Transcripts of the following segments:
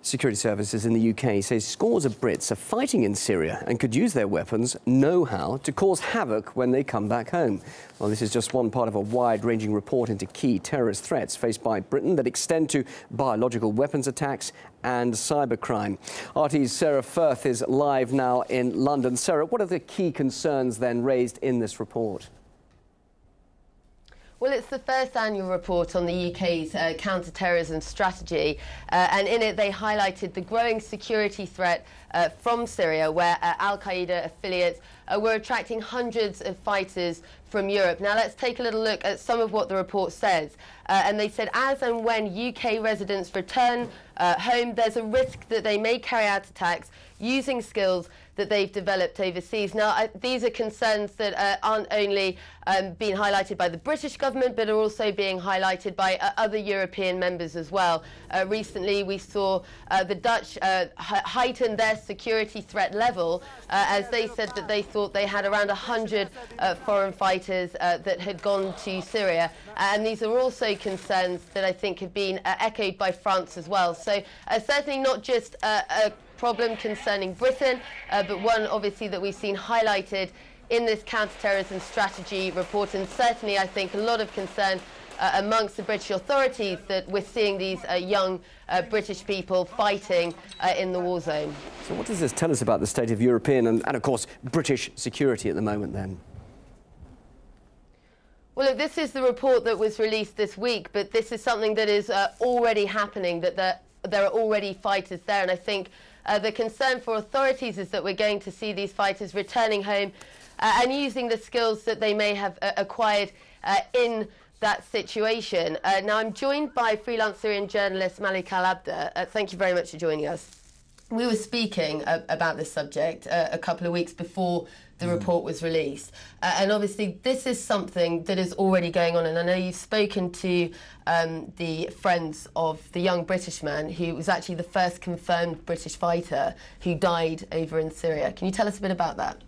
Security services in the UK say scores of Brits are fighting in Syria and could use their weapons know-how to cause havoc when they come back home. Well, this is just one part of a wide-ranging report into key terrorist threats faced by Britain that extend to biological weapons attacks and cybercrime. RT's Sarah Firth is live now in London. Sarah, what are the key concerns then raised in this report? Well, it's the first annual report on the UK's counter-terrorism strategy, and in it they highlighted the growing security threat from Syria, where Al-Qaeda affiliates were attracting hundreds of fighters from Europe. Now, let's take a little look at some of what the report says. And they said, as and when UK residents return home, there's a risk that they may carry out attacks using skills that they've developed overseas. Now, these are concerns that aren't only being highlighted by the British government, but are also being highlighted by other European members as well. Recently, we saw the Dutch heighten their security threat level as they said that they thought they had around 100 foreign fighters that had gone to Syria. And these are also concerns that I think have been echoed by France as well. So certainly not just a problem concerning Britain, but one obviously that we've seen highlighted in this counter-terrorism strategy report, and certainly I think a lot of concern amongst the British authorities that we're seeing these young British people fighting in the war zone. So what does this tell us about the state of European and of course British security at the moment then? Well, look, this is the report that was released this week, but this is something that is already happening, that there are already fighters there, and I think the concern for authorities is that we're going to see these fighters returning home and using the skills that they may have acquired in that situation. Now, I'm joined by freelance Syrian journalist Malik Al-Abda. Thank you very much for joining us. We were speaking about this subject a couple of weeks before the report was released. And obviously, this is something that is already going on. And I know you've spoken to the friends of the young British man who was actually the first confirmed British fighter who died over in Syria. Can you tell us a bit about that?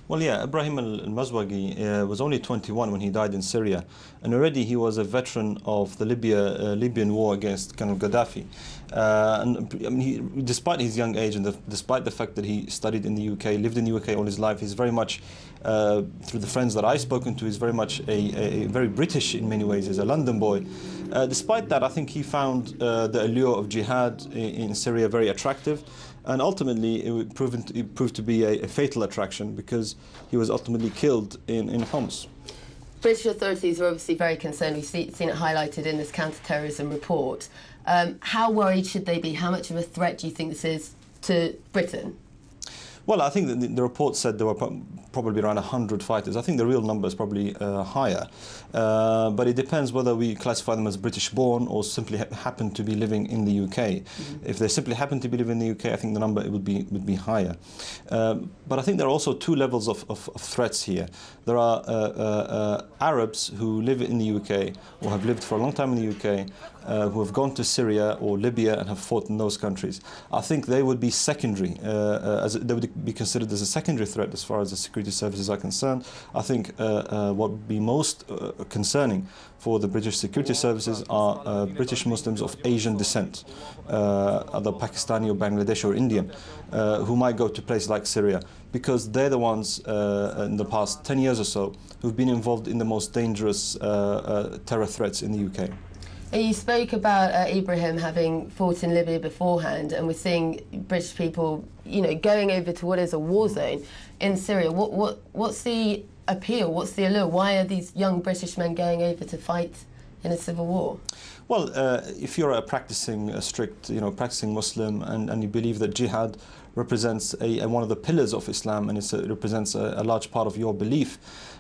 Well, yeah, Ibrahim al-Mazwagi was only 21 when he died in Syria, and already he was a veteran of the Libyan war against Colonel Gaddafi. And I mean, despite his young age and despite the fact that he studied in the UK, lived in the UK all his life, he's very much, through the friends that I've spoken to, he's very much a very British in many ways. He's a London boy. Despite that, I think he found the allure of jihad in Syria very attractive. And ultimately, it proved to be a fatal attraction because he was ultimately killed in Homs. British authorities are obviously very concerned. We've seen it highlighted in this counter-terrorism report. How worried should they be? How much of a threat do you think this is to Britain? Well, I think that the report said there were probably around 100 fighters. I think the real number is probably higher. But it depends whether we classify them as British-born or simply happen to be living in the UK. If they simply happen to be living in the UK, I think the number would be higher. But I think there are also two levels of threats here. There are Arabs who live in the UK or have lived for a long time in the UK, who have gone to Syria or Libya and have fought in those countries. I think they would be secondary, they would be considered as a secondary threat as far as the security services are concerned. I think what would be most concerning for the British security services are British Muslims of Asian descent, either Pakistani or Bangladeshi or Indian, who might go to places like Syria, because they're the ones in the past 10 years or so who've been involved in the most dangerous terror threats in the UK. You spoke about Ibrahim having fought in Libya beforehand, and we're seeing British people, you know, going over to what is a war zone in Syria. What's the appeal? What's the allure? Why are these young British men going over to fight in a civil war? Well, if you're a practicing Muslim and you believe that jihad represents one of the pillars of Islam and it represents a large part of your belief,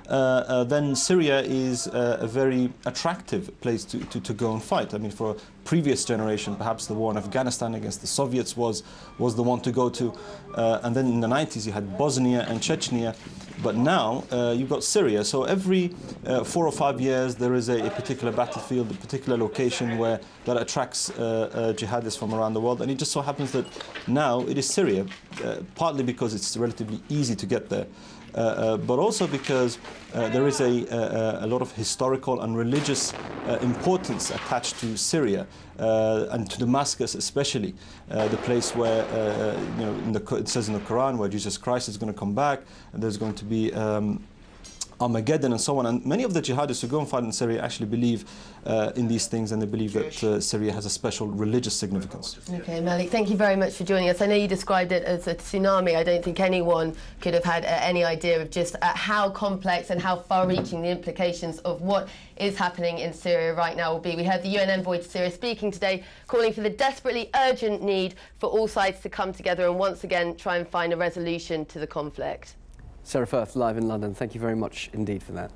then Syria is a very attractive place to go and fight. I mean, for a previous generation, perhaps the war in Afghanistan against the Soviets was the one to go to. And then in the 90s, you had Bosnia and Chechnya. But now you've got Syria. So every 4 or 5 years, there is a particular battlefield, a particular location where that attracts jihadists from around the world. And it just so happens that now it is Syria, partly because it's relatively easy to get there, but also because there is a lot of historical and religious importance attached to Syria and to Damascus especially, the place where you know, it says in the Quran where Jesus Christ is going to come back, and there's going to be Armageddon and so on. And many of the jihadists who go and fight in Syria actually believe in these things, and they believe that Syria has a special religious significance. Okay, Malik, thank you very much for joining us. I know you described it as a tsunami. I don't think anyone could have had any idea of just how complex and how far-reaching the implications of what is happening in Syria right now will be. We heard the UN envoy to Syria speaking today, calling for the desperately urgent need for all sides to come together and once again try and find a resolution to the conflict. Sarah Firth, live in London. Thank you very much indeed for that.